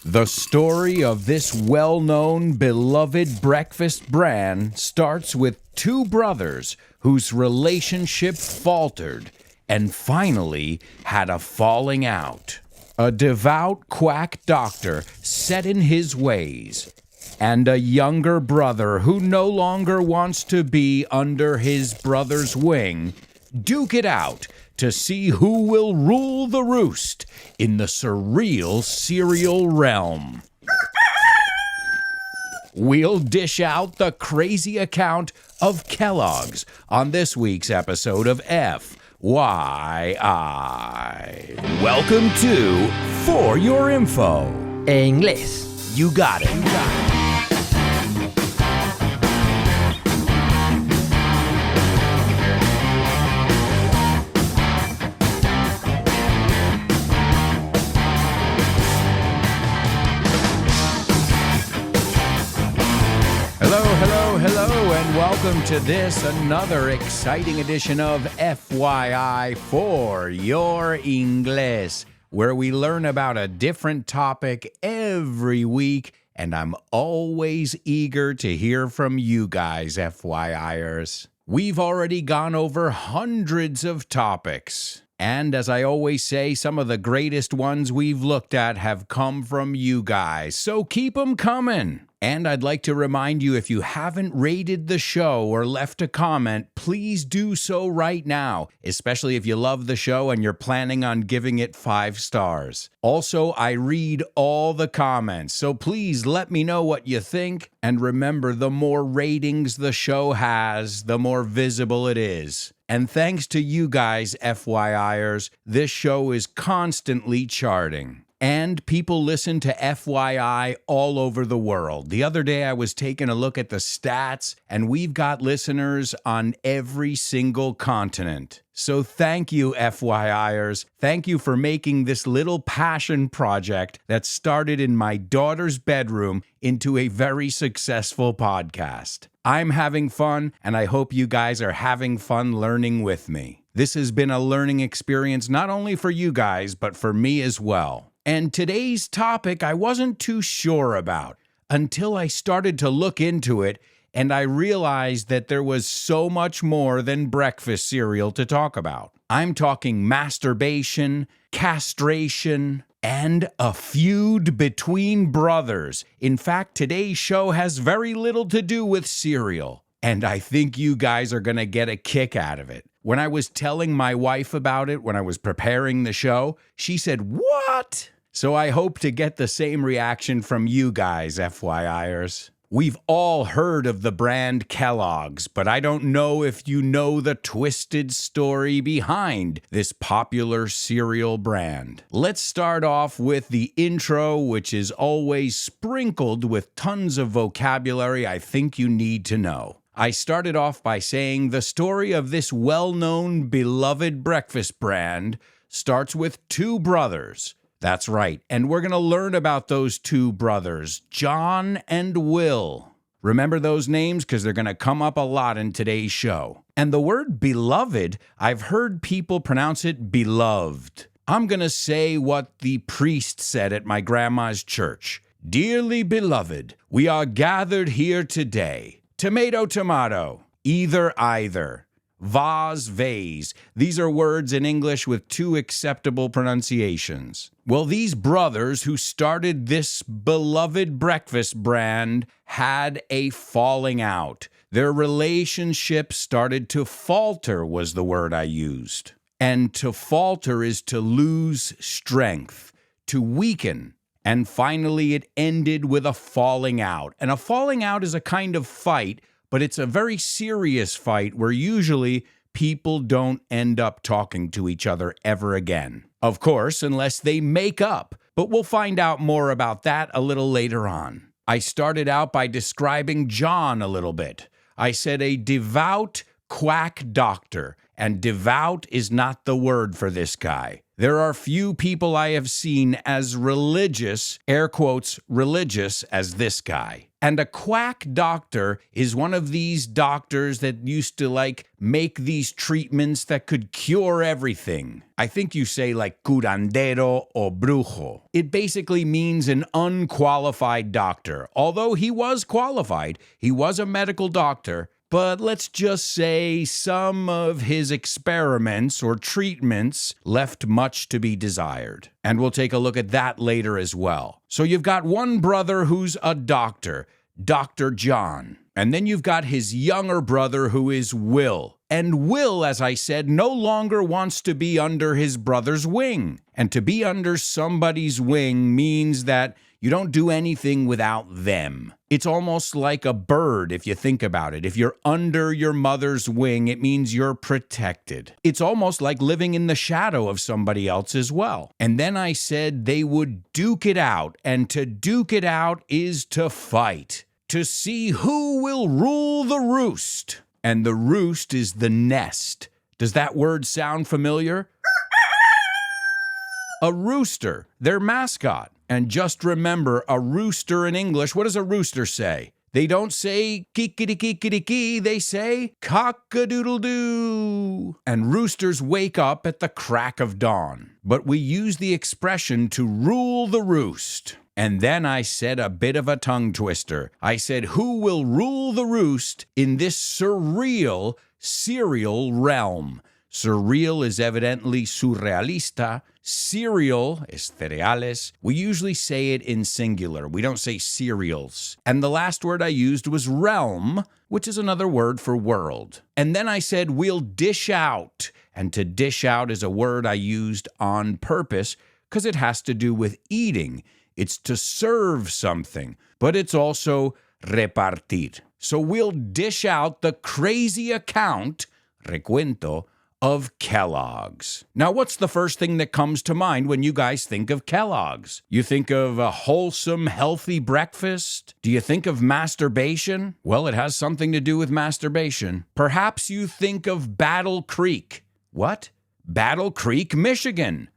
The story of this well-known, beloved breakfast brand starts with two brothers whose relationship faltered and finally had a falling out. A devout quack doctor set in his ways, and a younger brother who no longer wants to be under his brother's wing duke it out to see who will rule the roost in the surreal cereal realm. We'll dish out the crazy account of Kellogg's on this week's episode of FYI. Welcome to For Your Info. Inglés. You got it. Hello, and welcome to this, another exciting edition of FYI For Your Inglés, where we learn about a different topic every week, and I'm always eager to hear from you guys, FYIers. We've already gone over hundreds of topics. And as I always say, some of the greatest ones we've looked at have come from you guys, so keep them coming. And I'd like to remind you, if you haven't rated the show or left a comment, please do so right now, especially if you love the show and you're planning on giving it 5 stars. Also, I read all the comments, so please let me know what you think. And remember, the more ratings the show has, the more visible it is. And thanks to you guys, FYIers, this show is constantly charting. And people listen to FYI all over the world. The other day I was taking a look at the stats, and we've got listeners on every single continent. So thank you, FYIers. Thank you for making this little passion project that started in my daughter's bedroom into a very successful podcast. I'm having fun, and I hope you guys are having fun learning with me. This has been a learning experience not only for you guys, but for me as well. And today's topic I wasn't too sure about until I started to look into it, and I realized that there was so much more than breakfast cereal to talk about. I'm talking masturbation, castration, and a feud between brothers. In fact, today's show has very little to do with cereal, and I think you guys are going to get a kick out of it. When I was telling my wife about it, when I was preparing the show, she said, "What?" So I hope to get the same reaction from you guys, FYIers. We've all heard of the brand Kellogg's, but I don't know if you know the twisted story behind this popular cereal brand. Let's start off with the intro, which is always sprinkled with tons of vocabulary I think you need to know. I started off by saying the story of this well-known, beloved breakfast brand starts with two brothers. That's right, and we're going to learn about those two brothers, John and Will. Remember those names because they're going to come up a lot in today's show. And the word beloved, I've heard people pronounce it beloved. I'm going to say what the priest said at my grandma's church. Dearly beloved, we are gathered here today. Tomato, tomato, either. Vase, vase. These are words in English with 2 acceptable pronunciations. Well, these brothers who started this beloved breakfast brand had a falling out. Their relationship started to falter was the word I used. And to falter is to lose strength, to weaken. And finally, it ended with a falling out. And a falling out is a kind of fight, but it's a very serious fight where usually people don't end up talking to each other ever again. Of course, unless they make up. But we'll find out more about that a little later on. I started out by describing John a little bit. I said a devout quack doctor, and devout is not the word for this guy. There are few people I have seen as religious, air quotes, religious as this guy. And a quack doctor is one of these doctors that used to make these treatments that could cure everything. I think you say curandero or brujo. It basically means an unqualified doctor. Although he was qualified, he was a medical doctor. But let's just say some of his experiments or treatments left much to be desired. And we'll take a look at that later as well. So you've got one brother who's a doctor, Dr. John. And then you've got his younger brother who is Will. And Will, as I said, no longer wants to be under his brother's wing. And to be under somebody's wing means that you don't do anything without them. It's almost like a bird if you think about it. If you're under your mother's wing, it means you're protected. It's almost like living in the shadow of somebody else as well. And then I said they would duke it out, and to duke it out is to fight, to see who will rule the roost. And the roost is the nest. Does that word sound familiar? A rooster, their mascot. And just remember, a rooster in English, what does a rooster say? They don't say kikidi-kikidi-kee, they say cock-a-doodle-doo. And roosters wake up at the crack of dawn. But we use the expression to rule the roost. And then I said a bit of a tongue twister. I said, who will rule the roost in this surreal, serial realm? Surreal is evidently surrealista. Cereal is cereales. We usually say it in singular. We don't say cereals. And the last word I used was realm, which is another word for world. And then I said we'll dish out. And to dish out is a word I used on purpose because it has to do with eating. It's to serve something, but it's also repartir. So we'll dish out the crazy account, recuento, of Kellogg's. Now, what's the first thing that comes to mind when you guys think of Kellogg's? You think of a wholesome, healthy breakfast? Do you think of masturbation? Well, it has something to do with masturbation. Perhaps you think of Battle Creek. What? Battle Creek, Michigan,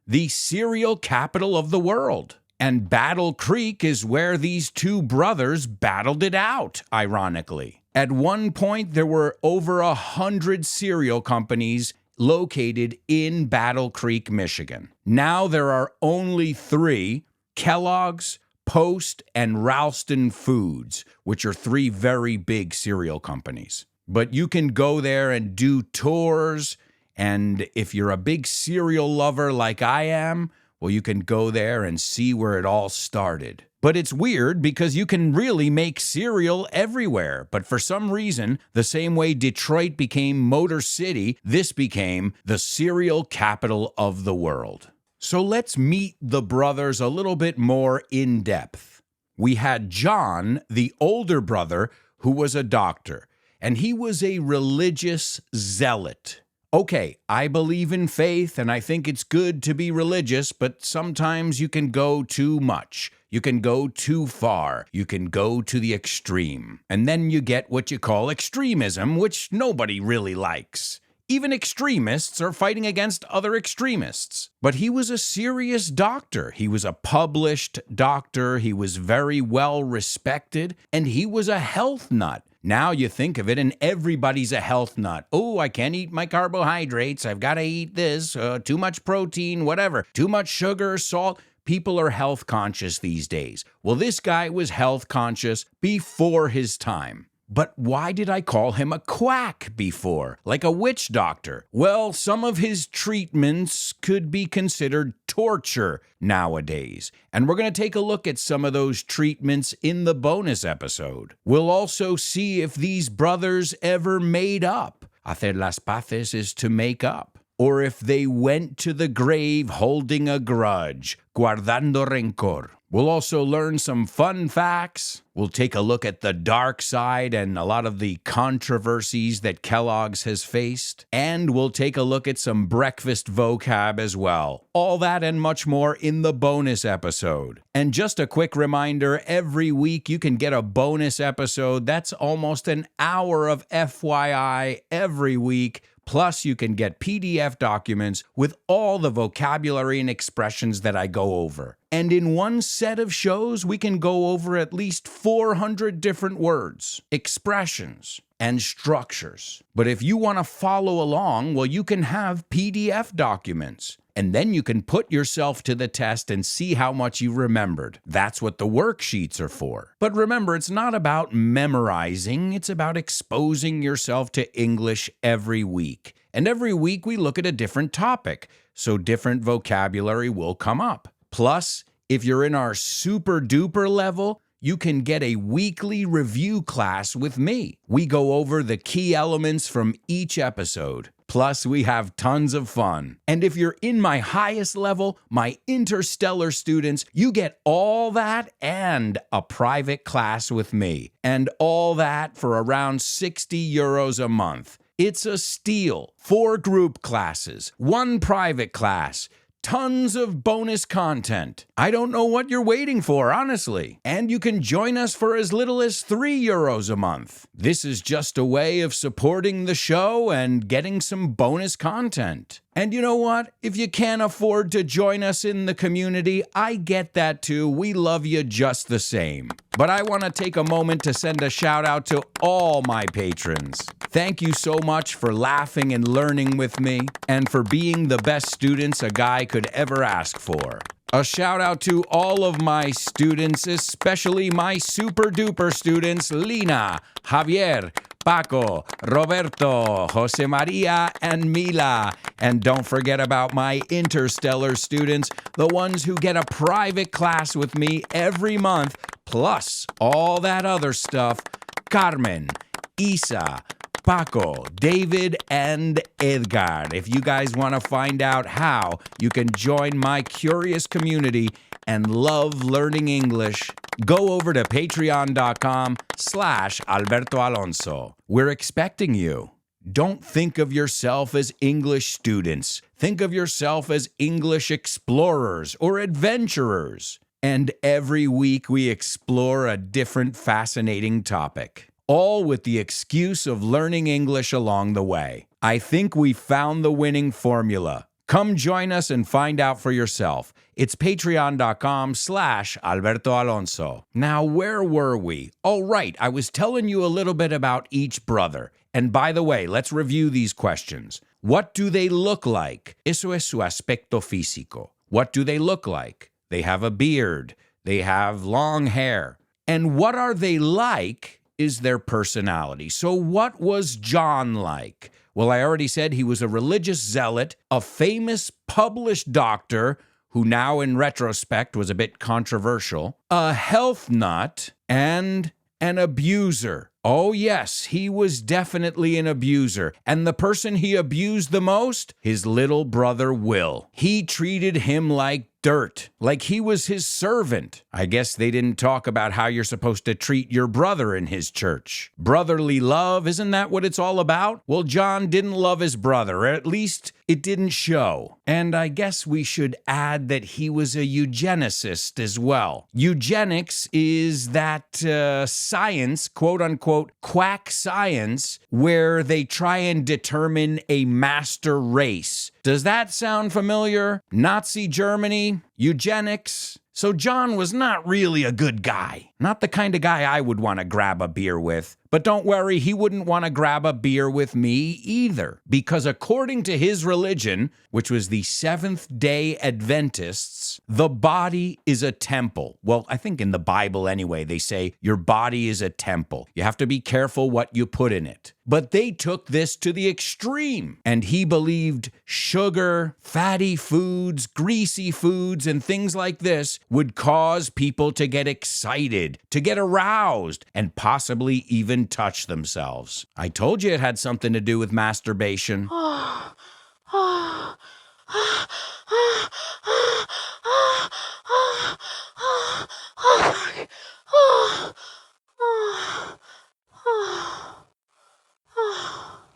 the cereal capital of the world. And Battle Creek is where these two brothers battled it out, ironically. At one point, there were over 100 cereal companies located in Battle Creek, Michigan. Now there are only 3, Kellogg's, Post, and Ralston Foods, which are 3 very big cereal companies. But you can go there and do tours, and if you're a big cereal lover like I am, well, you can go there and see where it all started. But it's weird because you can really make cereal everywhere. But for some reason, the same way Detroit became Motor City, this became the cereal capital of the world. So let's meet the brothers a little bit more in depth. We had John, the older brother, who was a doctor, and he was a religious zealot. Okay, I believe in faith, and I think it's good to be religious, but sometimes you can go too much. You can go too far. You can go to the extreme. And then you get what you call extremism, which nobody really likes. Even extremists are fighting against other extremists. But he was a serious doctor. He was a published doctor. He was very well respected, and he was a health nut. Now you think of it, and everybody's a health nut. Oh, I can't eat my carbohydrates. I've got to eat this. Too much protein, whatever. Too much sugar, salt. People are health conscious these days. Well, this guy was health conscious before his time. But why did I call him a quack before, like a witch doctor? Well, some of his treatments could be considered torture nowadays. And we're going to take a look at some of those treatments in the bonus episode. We'll also see if these brothers ever made up. Hacer las paces is to make up. Or if they went to the grave holding a grudge, guardando rencor. We'll also learn some fun facts. We'll take a look at the dark side and a lot of the controversies that Kellogg's has faced. And we'll take a look at some breakfast vocab as well. All that and much more in the bonus episode. And just a quick reminder, every week you can get a bonus episode. That's almost an hour of FYI every week, Plus, you can get PDF documents with all the vocabulary and expressions that I go over. And in one set of shows, we can go over at least 400 different words, expressions, and structures. But if you want to follow along, well, you can have PDF documents. And then you can put yourself to the test and see how much you remembered. That's what the worksheets are for. But remember, it's not about memorizing, it's about exposing yourself to English every week. And every week we look at a different topic, so different vocabulary will come up. Plus, if you're in our super duper level, you can get a weekly review class with me. We go over the key elements from each episode. Plus, we have tons of fun. And if you're in my highest level, my interstellar students, you get all that and a private class with me. And all that for around 60 euros a month. It's a steal. 4 group classes, 1 private class. Tons of bonus content. I don't know what you're waiting for, honestly. And you can join us for as little as 3 euros a month. This is just a way of supporting the show and getting some bonus content. And you know what? If you can't afford to join us in the community, I get that too. We love you just the same. But I want to take a moment to send a shout out to all my patrons. Thank you so much for laughing and learning with me, and for being the best students a guy could ever ask for. A shout out to all of my students, especially my super duper students, Lina, Javier, Paco, Roberto, Jose Maria, and Mila. And don't forget about my interstellar students, the ones who get a private class with me every month, plus all that other stuff. Carmen, Isa, Paco, David, and Edgar. If you guys want to find out how you can join my curious community and love learning English, go over to patreon.com/Alberto Alonso. We're expecting you. Don't think of yourself as English students. Think of yourself as English explorers or adventurers. And every week we explore a different fascinating topic, all with the excuse of learning English along the way. I think we found the winning formula. Come join us and find out for yourself. It's patreon.com/Alberto Alonso. Now, where were we? Oh, right, I was telling you a little bit about each brother. And by the way, let's review these questions. What do they look like? Eso es su aspecto físico. What do they look like? They have a beard. They have long hair. And what are they like is their personality. So what was John like? Well, I already said he was a religious zealot, a famous published doctor who now in retrospect was a bit controversial, a health nut, and an abuser. Oh yes, he was definitely an abuser. And the person he abused the most? His little brother Will. He treated him like dirt, like he was his servant. I guess they didn't talk about how you're supposed to treat your brother in his church. Brotherly love, isn't that what it's all about? Well, John didn't love his brother, or at least it didn't show. And I guess we should add that he was a eugenicist as well. Eugenics is that science, quote unquote, quack science, where they try and determine a master race. Does that sound familiar? Nazi Germany, eugenics. So John was not really a good guy. Not the kind of guy I would want to grab a beer with. But don't worry, he wouldn't want to grab a beer with me either. Because according to his religion, which was the Seventh-day Adventists, the body is a temple. Well, I think in the Bible anyway, they say your body is a temple. You have to be careful what you put in it. But they took this to the extreme. And he believed sugar, fatty foods, greasy foods, and things like this would cause people to get excited, to get aroused, and possibly even touch themselves. I told you it had something to do with masturbation.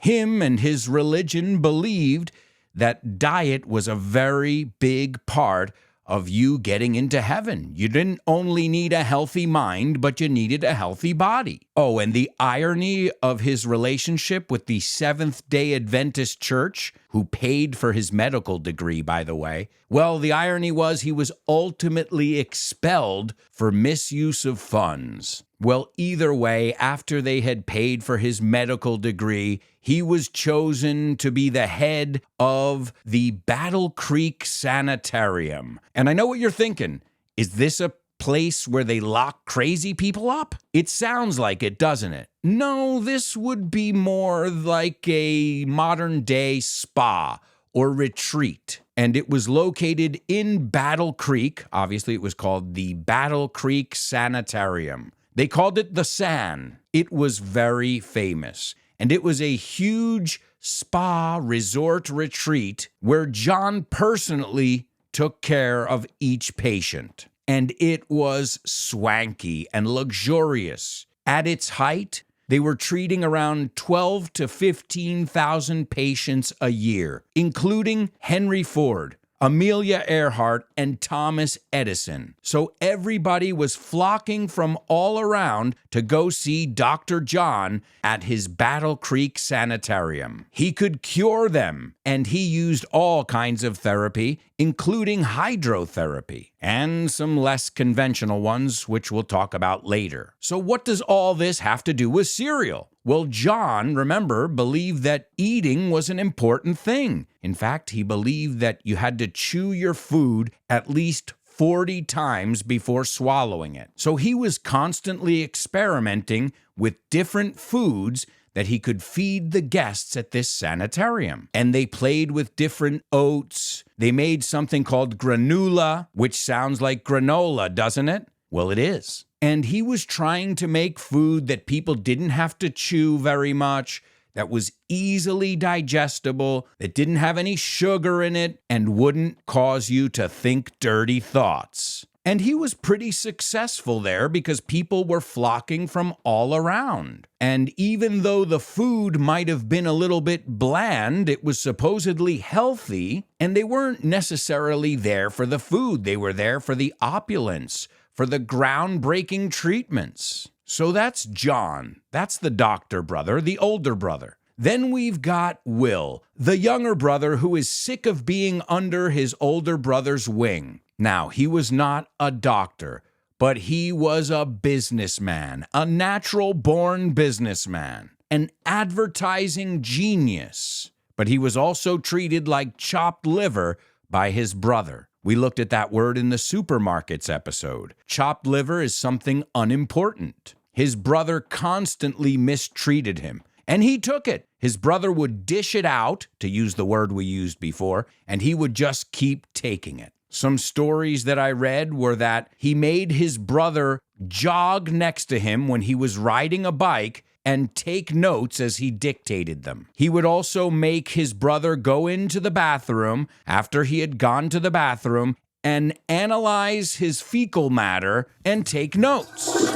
Him and his religion believed that diet was a very big part of you getting into heaven. You didn't only need a healthy mind, but you needed a healthy body. Oh, and the irony of his relationship with the Seventh-day Adventist Church, who paid for his medical degree, by the way. Well, the irony was he was ultimately expelled for misuse of funds. Well, either way, after they had paid for his medical degree, he was chosen to be the head of the Battle Creek Sanitarium. And I know what you're thinking. Is this a place where they lock crazy people up? It sounds like it, doesn't it? No, this would be more like a modern-day spa or retreat. And it was located in Battle Creek. Obviously, it was called the Battle Creek Sanitarium. They called it the San. It was very famous. And it was a huge spa resort retreat where John personally took care of each patient. And it was swanky and luxurious. At its height, they were treating around 12 to 15,000 patients a year, including Henry Ford, Amelia Earhart, and Thomas Edison. So everybody was flocking from all around to go see Dr. John at his Battle Creek Sanitarium. He could cure them, and he used all kinds of therapy, including hydrotherapy, and some less conventional ones, which we'll talk about later. So what does all this have to do with cereal? Well, John, remember, believed that eating was an important thing. In fact, he believed that you had to chew your food at least 40 times before swallowing it. So he was constantly experimenting with different foods that he could feed the guests at this sanitarium. And they played with different oats. They made something called granula, which sounds like granola, doesn't it? Well, it is. And he was trying to make food that people didn't have to chew very much, that was easily digestible, that didn't have any sugar in it, and wouldn't cause you to think dirty thoughts. And he was pretty successful there because people were flocking from all around. And even though the food might have been a little bit bland, it was supposedly healthy, and they weren't necessarily there for the food. They were there for the opulence, for the groundbreaking treatments. So that's John. That's the doctor brother, the older brother. Then we've got Will, the younger brother who is sick of being under his older brother's wing. Now, he was not a doctor, but he was a businessman, a natural-born businessman, an advertising genius. But he was also treated like chopped liver by his brother. We looked at that word in the supermarkets episode. Chopped liver is something unimportant. His brother constantly mistreated him, and he took it. His brother would dish it out, to use the word we used before, and he would just keep taking it. Some stories that I read were that he made his brother jog next to him when he was riding a bike and take notes as he dictated them. He would also make his brother go into the bathroom after he had gone to the bathroom and analyze his fecal matter and take notes.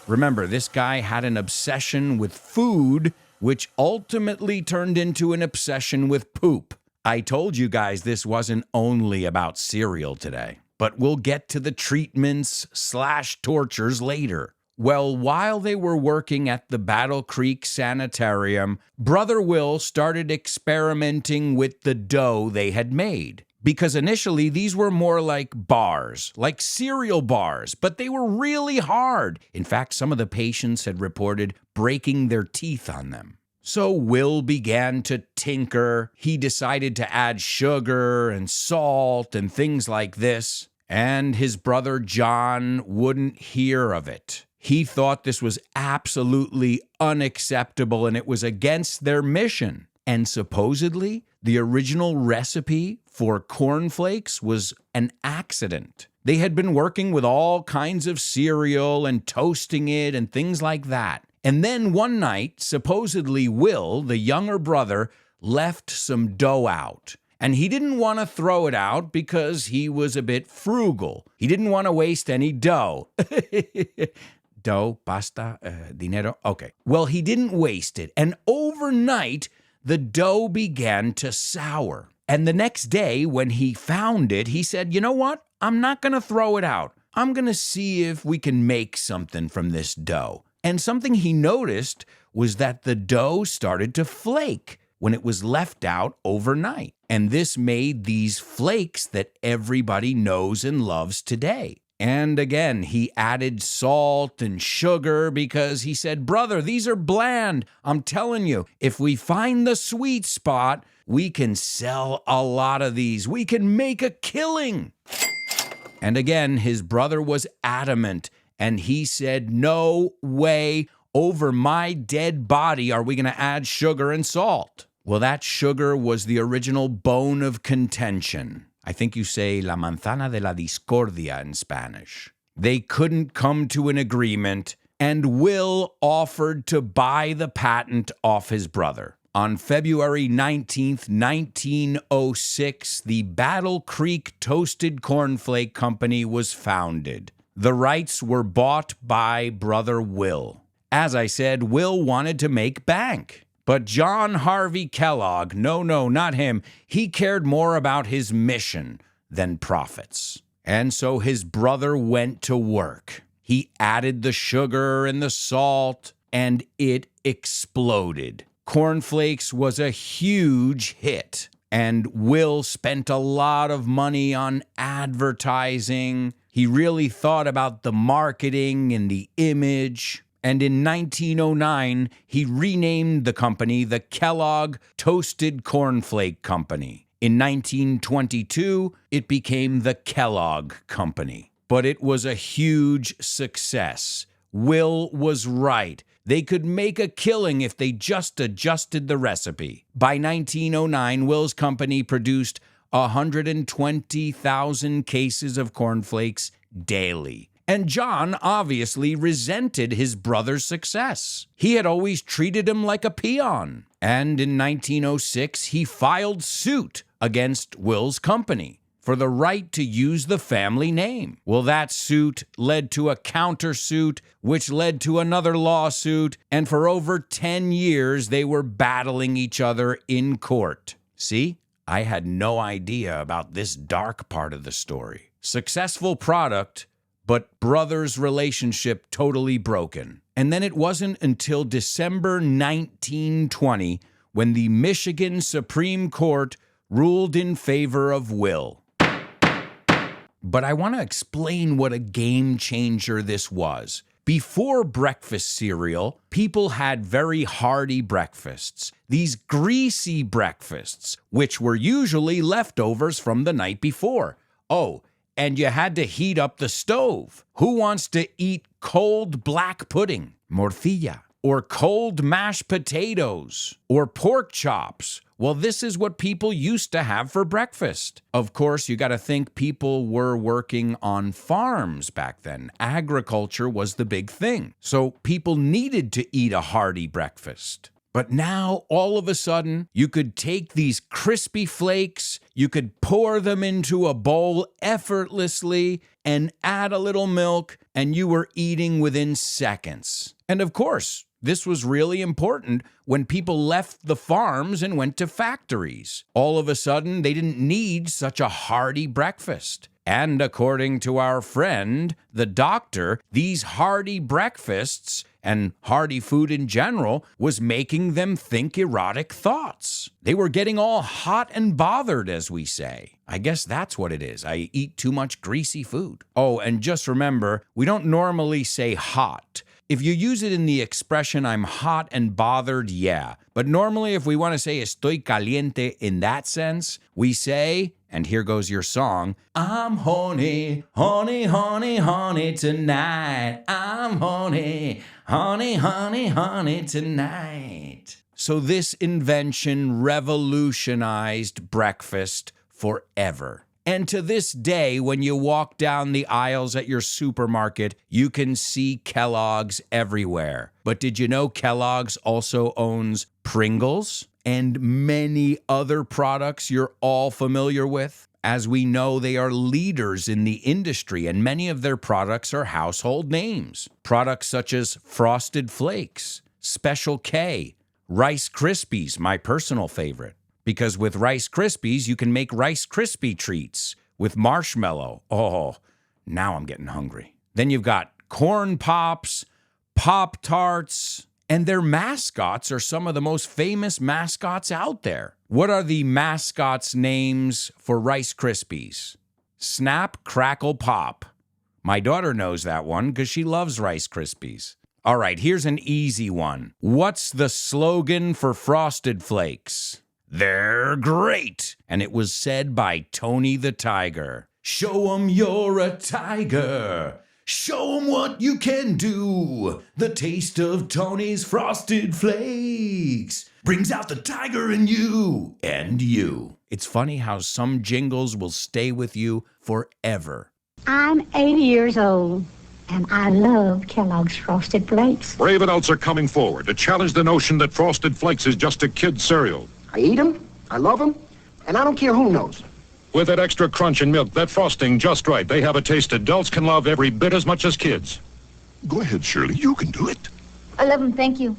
Remember, this guy had an obsession with food, which ultimately turned into an obsession with poop. I told you guys this wasn't only about cereal today, but we'll get to the treatments/tortures later. Well, while they were working at the Battle Creek Sanitarium, Brother Will started experimenting with the dough they had made. Because initially, these were more like bars, like cereal bars, but they were really hard. In fact, some of the patients had reported breaking their teeth on them. So Will began to tinker. He decided to add sugar and salt and things like this. And his brother John wouldn't hear of it. He thought this was absolutely unacceptable and it was against their mission. And supposedly, the original recipe for cornflakes was an accident. They had been working with all kinds of cereal and toasting it and things like that. And then one night, supposedly Will, the younger brother, left some dough out. And he didn't want to throw it out because he was a bit frugal. He didn't want to waste any dough. Dough, pasta, dinero. Okay. Well, he didn't waste it. And overnight, the dough began to sour. And the next day, when he found it, he said, you know what? I'm not going to throw it out. I'm going to see if we can make something from this dough. And something he noticed was that the dough started to flake when it was left out overnight. And this made these flakes that everybody knows and loves today. And again, he added salt and sugar because he said, brother, these are bland. I'm telling you, if we find the sweet spot, we can sell a lot of these. We can make a killing. And again, his brother was adamant, and he said, no way, over my dead body are we going to add sugar and salt. Well, that sugar was the original bone of contention. I think you say la manzana de la discordia in Spanish. They couldn't come to an agreement, and Will offered to buy the patent off his brother. On February 19th, 1906, the Battle Creek Toasted Cornflake Company was founded. The rights were bought by brother Will. As I said, Will wanted to make bank. But John Harvey Kellogg, no, not him, he cared more about his mission than profits. And so his brother went to work. He added the sugar and the salt, and it exploded. Cornflakes was a huge hit, and Will spent a lot of money on advertising. He really thought about the marketing and the image. And in 1909, he renamed the company the Kellogg Toasted Cornflake Company. In 1922, it became the Kellogg Company. But it was a huge success. Will was right. They could make a killing if they just adjusted the recipe. By 1909, Will's company produced 120,000 cases of cornflakes daily. And John obviously resented his brother's success. He had always treated him like a peon. And in 1906, he filed suit against Will's company for the right to use the family name. Well, that suit led to a countersuit, which led to another lawsuit, and for over 10 years, they were battling each other in court. See, I had no idea about this dark part of the story. Successful product, but brothers' relationship totally broken. And then it wasn't until December 1920 when the Michigan Supreme Court ruled in favor of Will. But I want to explain what a game changer this was. Before breakfast cereal, people had very hearty breakfasts, these greasy breakfasts, which were usually leftovers from the night before. Oh, and you had to heat up the stove. Who wants to eat cold black pudding, morcilla, or cold mashed potatoes, or pork chops? Well, this is what people used to have for breakfast. Of course, you got to think people were working on farms back then. Agriculture was the big thing. So people needed to eat a hearty breakfast. But now, all of a sudden, you could take these crispy flakes, you could pour them into a bowl effortlessly and add a little milk, and you were eating within seconds. And of course, this was really important when people left the farms and went to factories. All of a sudden, they didn't need such a hearty breakfast. And according to our friend, the doctor, these hearty breakfasts and hearty food in general was making them think erotic thoughts. They were getting all hot and bothered, as we say. I guess that's what it is. I eat too much greasy food. Oh, and just remember, we don't normally say hot. If you use it in the expression, I'm hot and bothered, yeah. But normally, if we want to say estoy caliente in that sense, we say, and here goes your song, I'm horny, horny, horny, horny tonight. I'm horny, horny, horny, horny tonight. So this invention revolutionized breakfast forever. And to this day, when you walk down the aisles at your supermarket, you can see Kellogg's everywhere. But did you know Kellogg's also owns Pringles and many other products you're all familiar with? As we know, they are leaders in the industry, and many of their products are household names. Products such as Frosted Flakes, Special K, Rice Krispies, my personal favorite, Because with Rice Krispies, you can make Rice Krispie treats with marshmallow. Oh, now I'm getting hungry. Then you've got corn pops, Pop-Tarts, and their mascots are some of the most famous mascots out there. What are the mascots' names for Rice Krispies? Snap, Crackle, Pop. My daughter knows that one because she loves Rice Krispies. All right, here's an easy one. What's the slogan for Frosted Flakes? They're great. And it was said by Tony the Tiger. Show 'em you're a tiger. Show 'em what you can do. The taste of Tony's Frosted Flakes brings out the tiger in you and you. It's funny how some jingles will stay with you forever. I'm 80 years old, and I love Kellogg's Frosted Flakes. Brave adults are coming forward to challenge the notion that Frosted Flakes is just a kid's cereal. I eat them, I love them, and I don't care who knows. With that extra crunch and milk, that frosting just right, they have a taste adults can love every bit as much as kids. Go ahead, Shirley. You can do it. I love them, thank you.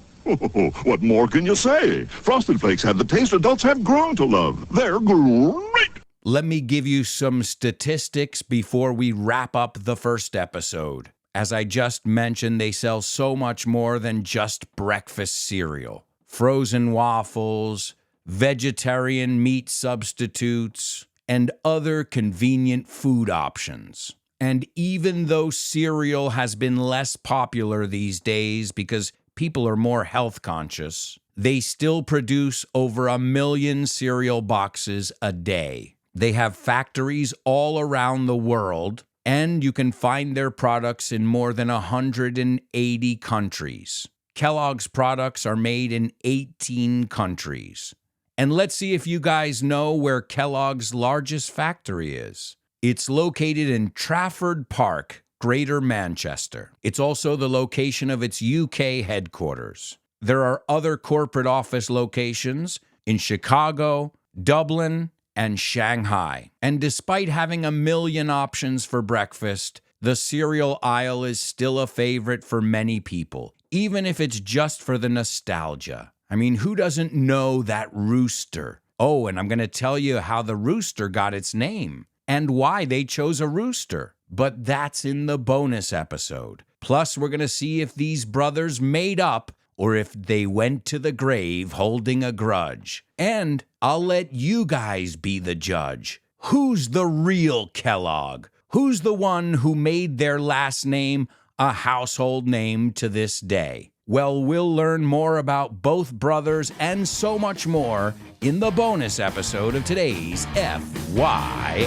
What more can you say? Frosted Flakes have the taste adults have grown to love. They're great. Let me give you some statistics before we wrap up the first episode. As I just mentioned, they sell so much more than just breakfast cereal. Frozen waffles, vegetarian meat substitutes, and other convenient food options. And even though cereal has been less popular these days because people are more health conscious, they still produce over 1 million cereal boxes a day. They have factories all around the world, and you can find their products in more than 180 countries. Kellogg's products are made in 18 countries. And let's see if you guys know where Kellogg's largest factory is. It's located in Trafford Park, Greater Manchester. It's also the location of its UK headquarters. There are other corporate office locations in Chicago, Dublin, and Shanghai. And despite having 1 million options for breakfast, the cereal aisle is still a favorite for many people, even if it's just for the nostalgia. I mean, who doesn't know that rooster? Oh, and I'm going to tell you how the rooster got its name and why they chose a rooster. But that's in the bonus episode. Plus, we're going to see if these brothers made up or if they went to the grave holding a grudge. And I'll let you guys be the judge. Who's the real Kellogg? Who's the one who made their last name a household name to this day? Well, we'll learn more about both brothers and so much more in the bonus episode of today's FYI.